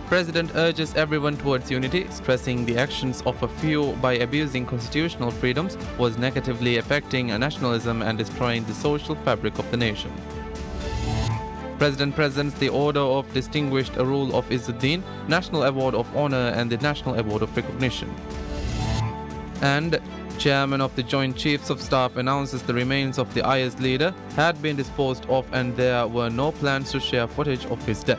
President urges everyone towards unity, stressing the actions of a few by abusing constitutional freedoms was negatively affecting nationalism and destroying the social fabric of the nation. President presents the Order of Distinguished Rule of Izzuddin, National Award of Honor and the National Award of Recognition. And Chairman of the Joint Chiefs of Staff announces the remains of the IS leader had been disposed of and there were no plans to share footage of his death.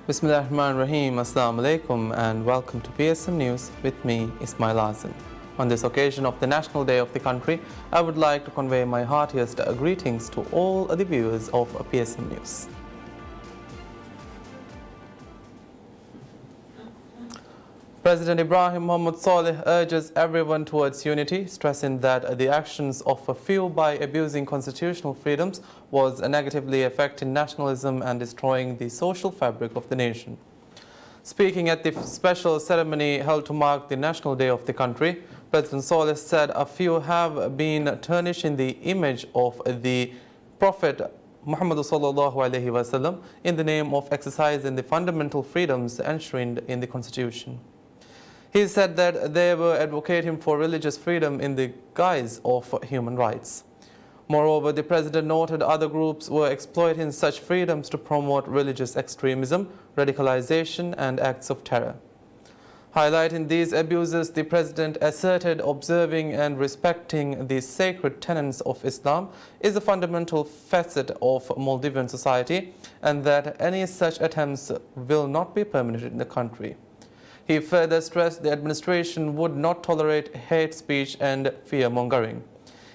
Bismillahirrahmanirrahim. Assalamu alaikum and welcome to PSM News with me, Ismail Azam. On this occasion of the National Day of the country, I would like to convey my heartiest greetings to all the viewers of PSM News. President Ibrahim Mohammed Saleh urges everyone towards unity, stressing that the actions of a few by abusing constitutional freedoms was negatively affecting nationalism and destroying the social fabric of the nation. Speaking at the special ceremony held to mark the National Day of the country, President Saleh said a few have been tarnishing the image of the Prophet Muhammad sallallahu alaihi wasallam in the name of exercising the fundamental freedoms enshrined in the Constitution. He said that they were advocating for religious freedom in the guise of human rights. Moreover, the president noted other groups were exploiting such freedoms to promote religious extremism, radicalization, and acts of terror. Highlighting these abuses, the president asserted observing and respecting the sacred tenets of Islam is a fundamental facet of Maldivian society and that any such attempts will not be permitted in the country. He further stressed the administration would not tolerate hate speech and fear-mongering.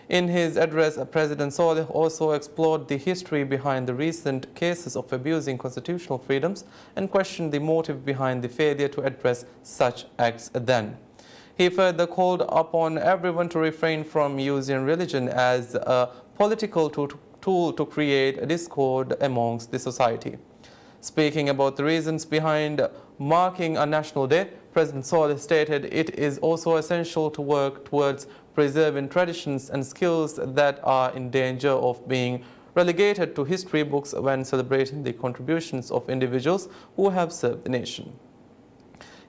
In his address, President Saleh also explored the history behind the recent cases of abusing constitutional freedoms and questioned the motive behind the failure to address such acts then. He further called upon everyone to refrain from using religion as a political tool to create discord amongst the society. Speaking about the reasons behind marking a national day, President Saleh stated it is also essential to work towards preserving traditions and skills that are in danger of being relegated to history books when celebrating the contributions of individuals who have served the nation.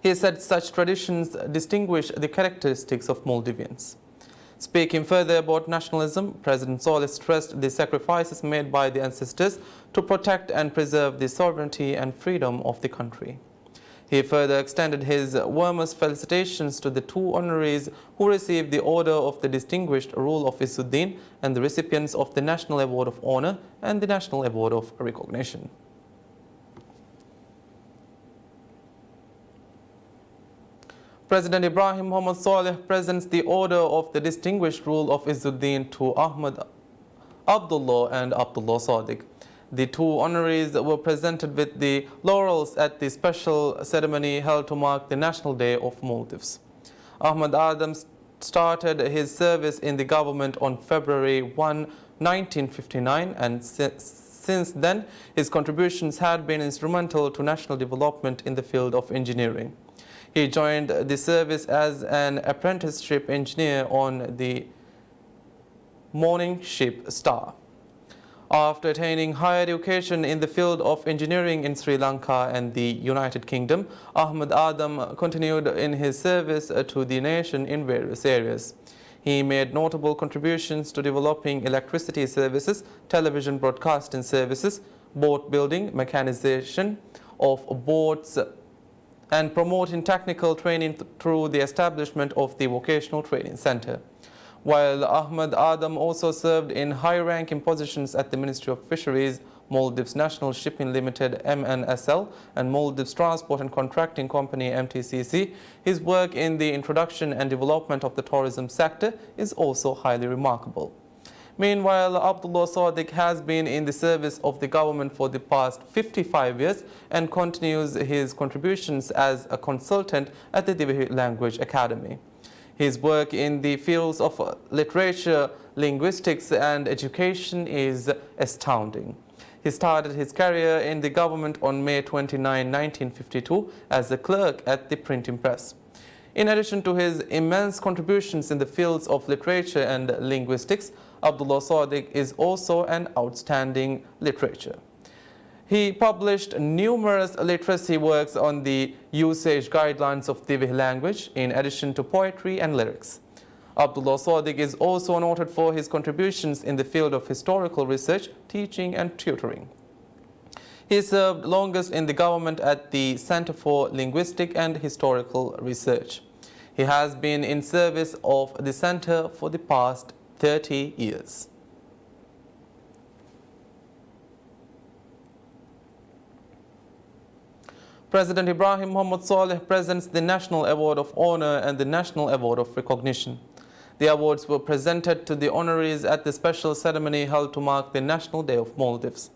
He said such traditions distinguish the characteristics of Maldivians. Speaking further about nationalism, President Saleh stressed the sacrifices made by the ancestors to protect and preserve the sovereignty and freedom of the country. He further extended his warmest felicitations to the two honorees who received the Order of the Distinguished Rule of Izzuddin and the recipients of the National Award of Honor and the National Award of Recognition. President Ibrahim Mohammed Saleh presents the Order of the Distinguished Rule of Izzuddin to Ahmad Abdullah and Abdullah Sadiq. The two honorees were presented with the laurels at the special ceremony held to mark the National Day of Maldives. Ahmad Adam started his service in the government on February 1, 1959, and since then his contributions had been instrumental to national development in the field of engineering. He joined the service as an apprenticeship engineer on the Morning Ship Star. After attaining higher education in the field of engineering in Sri Lanka and the United Kingdom, Ahmad Adam continued in his service to the nation in various areas. He made notable contributions to developing electricity services, television broadcasting services, boat building, mechanization of boats, and promoting technical training through the establishment of the Vocational Training Center. While Ahmad Adam also served in high-ranking positions at the Ministry of Fisheries, Maldives National Shipping Limited (MNSL) and Maldives Transport and Contracting Company (MTCC), his work in the introduction and development of the tourism sector is also highly remarkable. Meanwhile, Abdullah Sadiq has been in the service of the government for the past 55 years and continues his contributions as a consultant at the Divi Language Academy. His work in the fields of literature, linguistics, and education is astounding. He started his career in the government on May 29, 1952 as a clerk at the printing press. In addition to his immense contributions in the fields of literature and linguistics, Abdullah Sadiq is also an outstanding literature. He published numerous literacy works on the usage guidelines of Divehi language, in addition to poetry and lyrics. Abdullah Sadiq is also noted for his contributions in the field of historical research, teaching and tutoring. He served longest in the government at the Center for Linguistic and Historical Research. He has been in service of the center for the past 30 years. President Ibrahim Mohamed Saleh presents the National Award of Honor and the National Award of Recognition. The awards were presented to the honorees at the special ceremony held to mark the National Day of Maldives.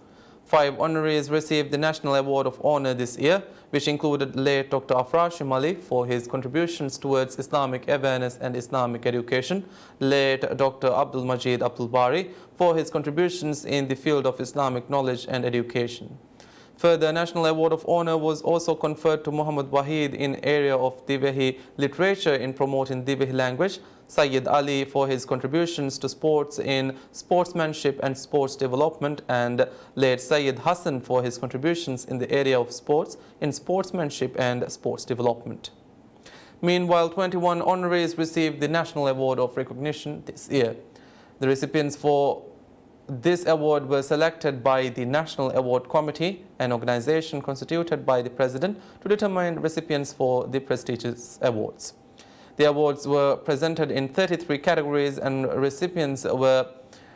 5 honorees received the National Award of Honor this year, which included late Dr. Afrashim Ali for his contributions towards Islamic awareness and Islamic education, late Dr. Abdul Majid Abdul Bari for his contributions in the field of Islamic knowledge and education. Further, National Award of Honor was also conferred to Muhammad Wahid in area of Divehi literature in promoting Divehi language, Sayyid Ali for his contributions to sports in sportsmanship and sports development, and late Sayyid Hassan for his contributions in the area of sports in sportsmanship and sports development. Meanwhile, 21 honorees received the National Award of Recognition this year. The recipients for this award were selected by the National Award Committee, an organization constituted by the President to determine recipients for the prestigious awards. The awards were presented in 33 categories and recipients were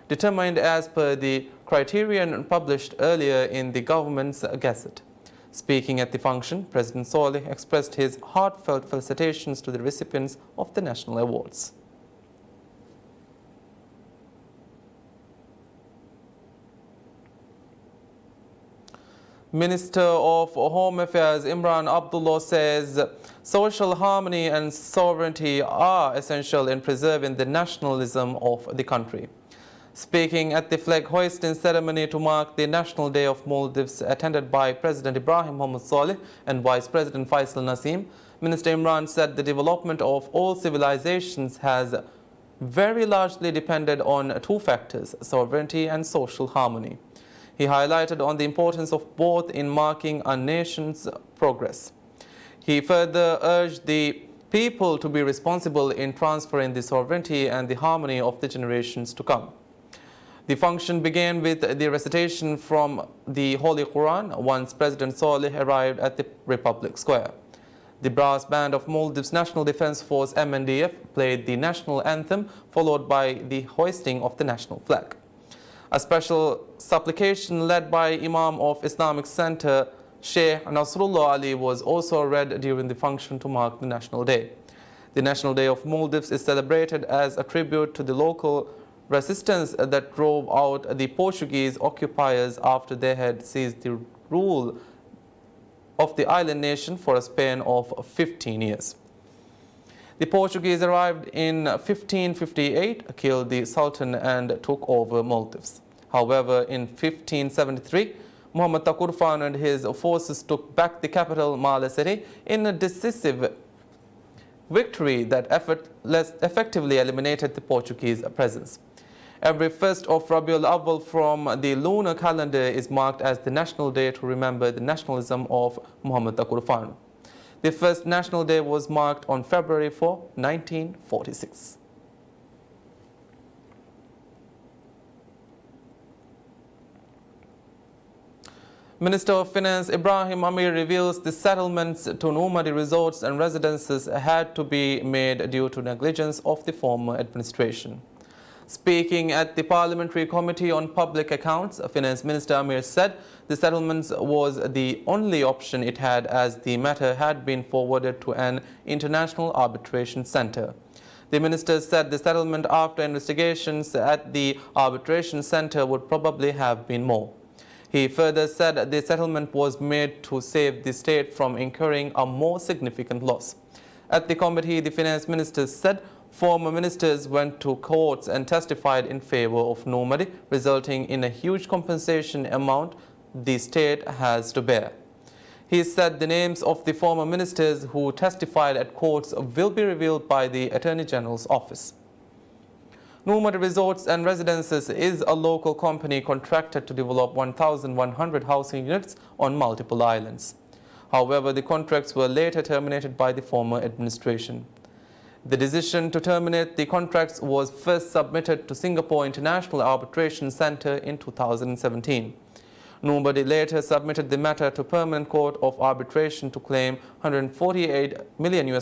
determined as per the criterion published earlier in the government's gazette. Speaking at the function, President Saleh expressed his heartfelt felicitations to the recipients of the national awards. Minister of Home Affairs Imran Abdullah says social harmony and sovereignty are essential in preserving the nationalism of the country. Speaking at the flag hoisting ceremony to mark the National Day of Maldives attended by President Ibrahim Mohamed Saleh and Vice President Faisal Naseem, Minister Imran said the development of all civilizations has very largely depended on 2 factors, sovereignty and social harmony. He highlighted on the importance of both in marking a nation's progress. He further urged the people to be responsible in transferring the sovereignty and the harmony of the generations to come. The function began with the recitation from the Holy Quran once President Saleh arrived at the Republic Square. The brass band of Maldives National Defense Force MNDF played the national anthem, followed by the hoisting of the national flag. A special supplication led by Imam of Islamic Center Sheikh Nasrullah Ali was also read during the function to mark the National Day. The National Day of Maldives is celebrated as a tribute to the local resistance that drove out the Portuguese occupiers after they had seized the rule of the island nation for a span of 15 years. The Portuguese arrived in 1558, killed the Sultan and took over Maldives. However, in 1573, Muhammad Takurfan and his forces took back the capital, Mala City, in a decisive victory that effectively eliminated the Portuguese presence. Every 1st of Rabiul Awwal from the lunar calendar is marked as the National Day to remember the nationalism of Muhammad Takurfan. The first National Day was marked on February 4, 1946. Minister of Finance Ibrahim Amir reveals the settlements to Numadi resorts and residences had to be made due to negligence of the former administration. Speaking at the Parliamentary Committee on Public Accounts, Finance Minister Amir said the settlements was the only option it had as the matter had been forwarded to an international arbitration center. The minister said the settlement after investigations at the arbitration center would probably have been more. He further said the settlement was made to save the state from incurring a more significant loss. At the committee, the finance minister said Former ministers went to courts and testified in favor of Nomadi, resulting in a huge compensation amount the state has to bear. He said the names of the former ministers who testified at courts will be revealed by the Attorney General's office. Nomadi Resorts and Residences is a local company contracted to develop 1,100 housing units on multiple islands. However, the contracts were later terminated by the former administration. The decision to terminate the contracts was first submitted to Singapore International Arbitration Centre in 2017. Nomadi later submitted the matter to Permanent Court of Arbitration to claim $148 million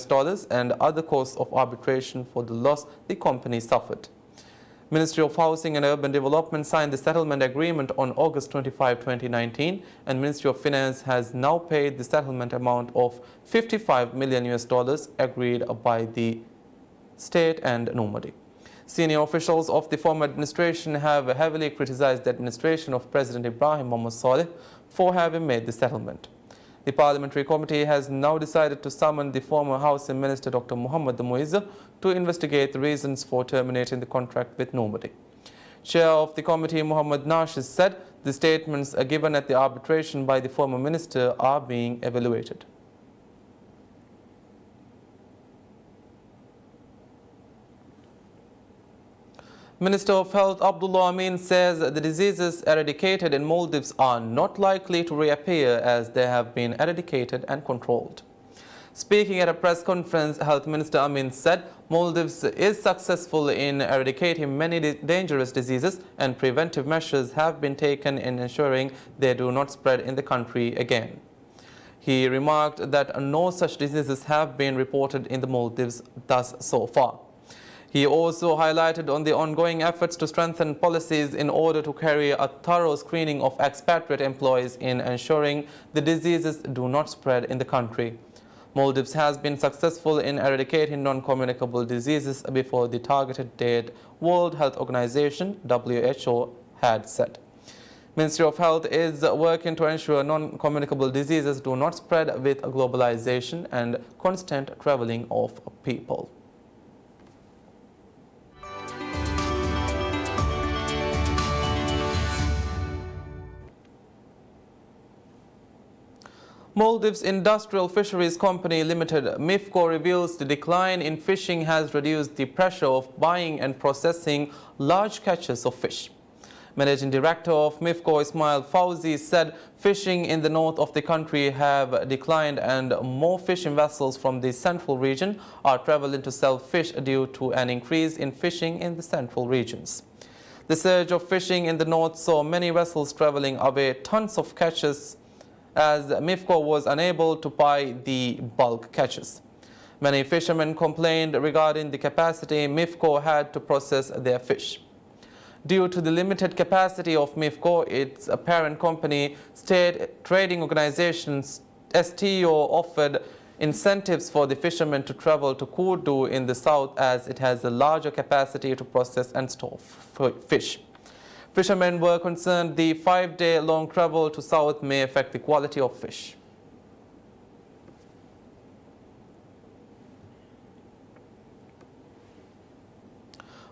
and other costs of arbitration for the loss the company suffered. Ministry of Housing and Urban Development signed the settlement agreement on August 25, 2019, and Ministry of Finance has now paid the settlement amount of $55 million agreed by the state and Nomadi. Senior officials of the former administration have heavily criticized the administration of President Ibrahim Mohamed Saleh for having made the settlement. The Parliamentary Committee has now decided to summon the former Housing Minister Dr. Muhammad Muizza to investigate the reasons for terminating the contract with Nomadi. Chair of the committee, Muhammad Nashiz, said the statements given at the arbitration by the former minister are being evaluated. Minister of Health Abdullah Amin says the diseases eradicated in Maldives are not likely to reappear as they have been eradicated and controlled. Speaking at a press conference, Health Minister Amin said Maldives is successful in eradicating many dangerous diseases and preventive measures have been taken in ensuring they do not spread in the country again. He remarked that no such diseases have been reported in the Maldives thus so far. He also highlighted on the ongoing efforts to strengthen policies in order to carry a thorough screening of expatriate employees in ensuring the diseases do not spread in the country. Maldives has been successful in eradicating non-communicable diseases before the targeted date, World Health Organization (WHO) had set. Ministry of Health is working to ensure non-communicable diseases do not spread with globalization and constant traveling of people. Maldives Industrial Fisheries Company Limited (MIFCO) reveals the decline in fishing has reduced the pressure of buying and processing large catches of fish. Managing Director of MIFCO Ismail Fauzi said fishing in the north of the country have declined and more fishing vessels from the central region are traveling to sell fish due to an increase in fishing in the central regions. The surge of fishing in the north saw many vessels traveling away tons of catches as MIFCO was unable to buy the bulk catches. Many fishermen complained regarding the capacity MIFCO had to process their fish. Due to the limited capacity of MIFCO, its parent company, State Trading Organizations STO, offered incentives for the fishermen to travel to Kudu in the south as it has a larger capacity to process and store fish. Fishermen were concerned the 5-day-long travel to south may affect the quality of fish.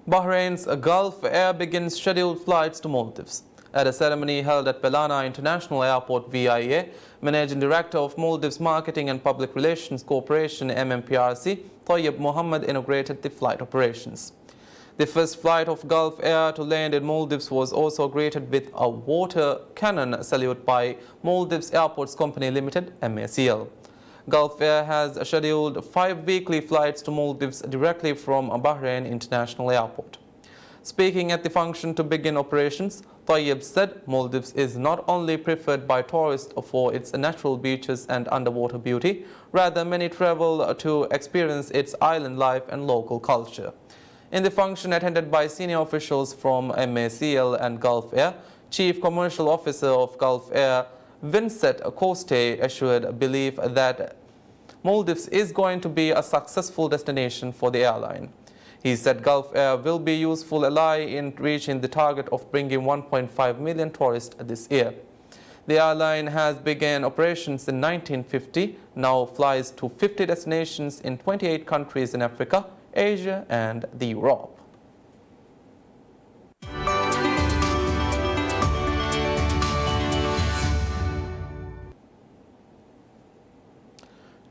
Bahrain's Gulf Air begins scheduled flights to Maldives. At a ceremony held at Belana International Airport VIA, Managing Director of Maldives Marketing and Public Relations Corporation MMPRC, Tayyib Mohammed, inaugurated the flight operations. The first flight of Gulf Air to land in Maldives was also greeted with a water cannon salute by Maldives Airports Company Limited (MACL). Gulf Air has scheduled 5 weekly flights to Maldives directly from Bahrain International Airport. Speaking at the function to begin operations, Tayyib said Maldives is not only preferred by tourists for its natural beaches and underwater beauty, rather many travel to experience its island life and local culture. In the function attended by senior officials from MACL and Gulf Air, Chief Commercial Officer of Gulf Air, Vincent Coste, assured belief that Maldives is going to be a successful destination for the airline. He said Gulf Air will be a useful ally in reaching the target of bringing 1.5 million tourists this year. The airline has begun operations in 1950, now flies to 50 destinations in 28 countries in Africa, Asia and the Europe.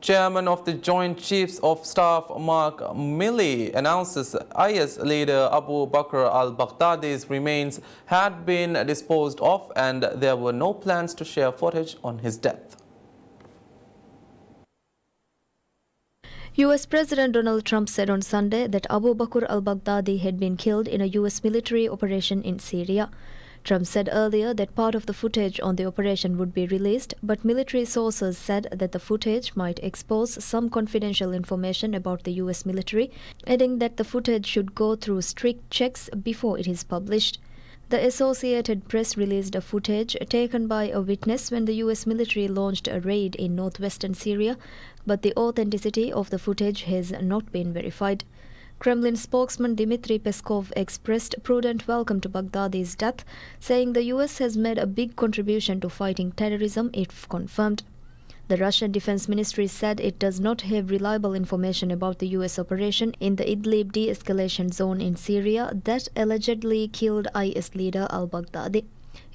Chairman of the Joint Chiefs of Staff Mark Milley announces IS leader Abu Bakr al-Baghdadi's remains had been disposed of and there were no plans to share footage on his death. U.S. President Donald Trump said on Sunday that Abu Bakr al-Baghdadi had been killed in a U.S. military operation in Syria. Trump said earlier that part of the footage on the operation would be released, but military sources said that the footage might expose some confidential information about the U.S. military, adding that the footage should go through strict checks before it is published. The Associated Press released a footage taken by a witness when the U.S. military launched a raid in northwestern Syria, but the authenticity of the footage has not been verified. Kremlin spokesman Dmitry Peskov expressed prudent welcome to Baghdadi's death, saying the U.S. has made a big contribution to fighting terrorism if confirmed. The Russian Defense Ministry said it does not have reliable information about the U.S. operation in the Idlib de-escalation zone in Syria that allegedly killed IS leader al-Baghdadi.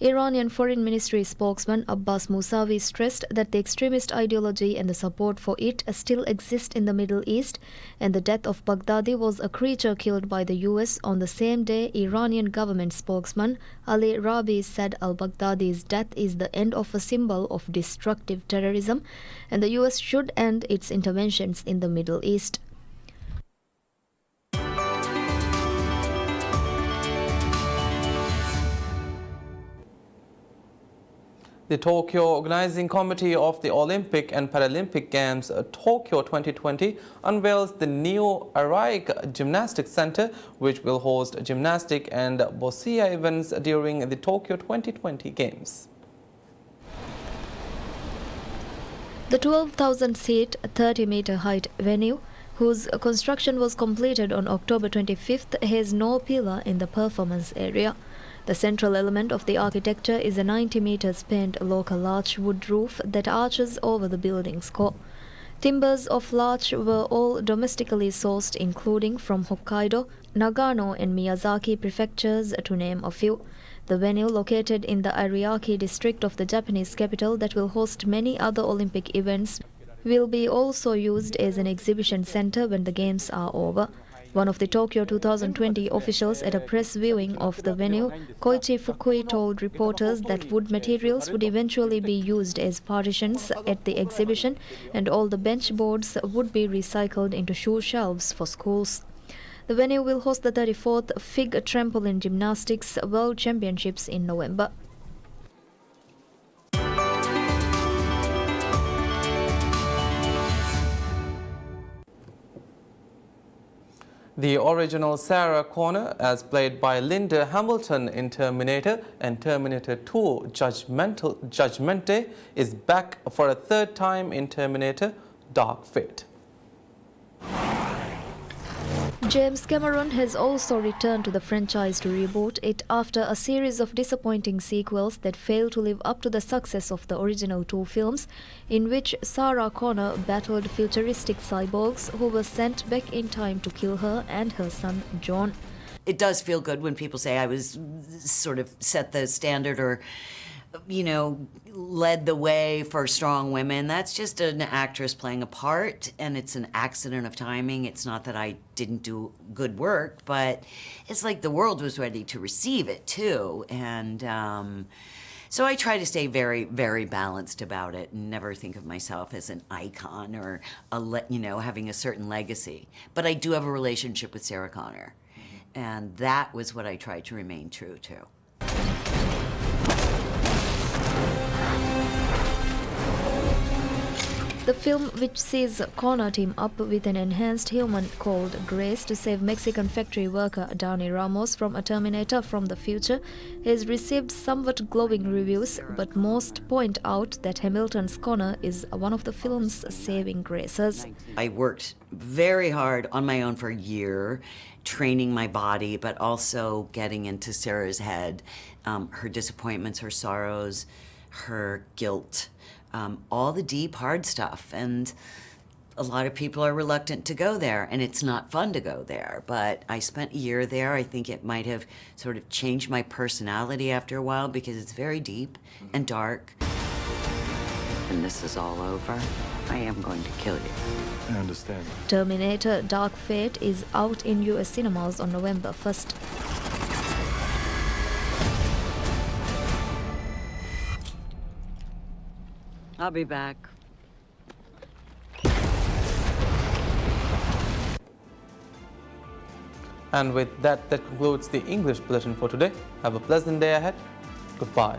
Iranian Foreign Ministry spokesman Abbas Mousavi stressed that the extremist ideology and the support for it still exist in the Middle East, and the death of Baghdadi was a creature killed by the U.S. on the same day. Iranian government spokesman Ali Rabi said al-Baghdadi's death is the end of a symbol of destructive terrorism, and the U.S. should end its interventions in the Middle East. The Tokyo Organizing Committee of the Olympic and Paralympic Games Tokyo 2020 unveils the new Arai Gymnastics Center, which will host gymnastic and boccia events during the Tokyo 2020 Games. The 12,000-seat, 30-meter height venue, whose construction was completed on October 25th, has no pillar in the performance area. The central element of the architecture is a 90-meter spanned local arch wood roof that arches over the building's core. Timbers of larch were all domestically sourced, including from Hokkaido, Nagano and Miyazaki prefectures, to name a few. The venue, located in the Ariake district of the Japanese capital that will host many other Olympic events, will be also used as an exhibition center when the games are over. One of the Tokyo 2020 officials at a press viewing of the venue, Koichi Fukui, told reporters that wood materials would eventually be used as partitions at the exhibition, and all the bench boards would be recycled into shoe shelves for schools. The venue will host the 34th FIG Trampoline Gymnastics World Championships in November. The original Sarah Connor, as played by Linda Hamilton in Terminator and Terminator 2 Judgment Day, is back for a third time in Terminator Dark Fate. James Cameron has also returned to the franchise to reboot it after a series of disappointing sequels that failed to live up to the success of the original two films, in which Sarah Connor battled futuristic cyborgs who were sent back in time to kill her and her son John. It does feel good when people say I was sort of set the standard or, you know, led the way for strong women. That's just an actress playing a part, and it's an accident of timing. It's not that I didn't do good work, but it's like the world was ready to receive it too. And so I try to stay very, very balanced about it and never think of myself as an icon or, having a certain legacy. But I do have a relationship with Sarah Connor, and that was what I tried to remain true to. The film, which sees Connor team up with an enhanced human called Grace to save Mexican factory worker Dani Ramos from a Terminator from the future, has received somewhat glowing reviews, but most point out that Hamilton's Connor is one of the film's saving graces. I worked very hard on my own for a year, training my body, but also getting into Sarah's head, her disappointments, her sorrows, her guilt. All the deep, hard stuff. And a lot of people are reluctant to go there, and it's not fun to go there. But I spent a year there. I think it might have sort of changed my personality after a while because it's very deep and dark. When this is all over, I am going to kill you. I understand. Terminator Dark Fate is out in US cinemas on November 1st. I'll be back. And with that, that concludes the English bulletin for today. Have a pleasant day ahead. Goodbye.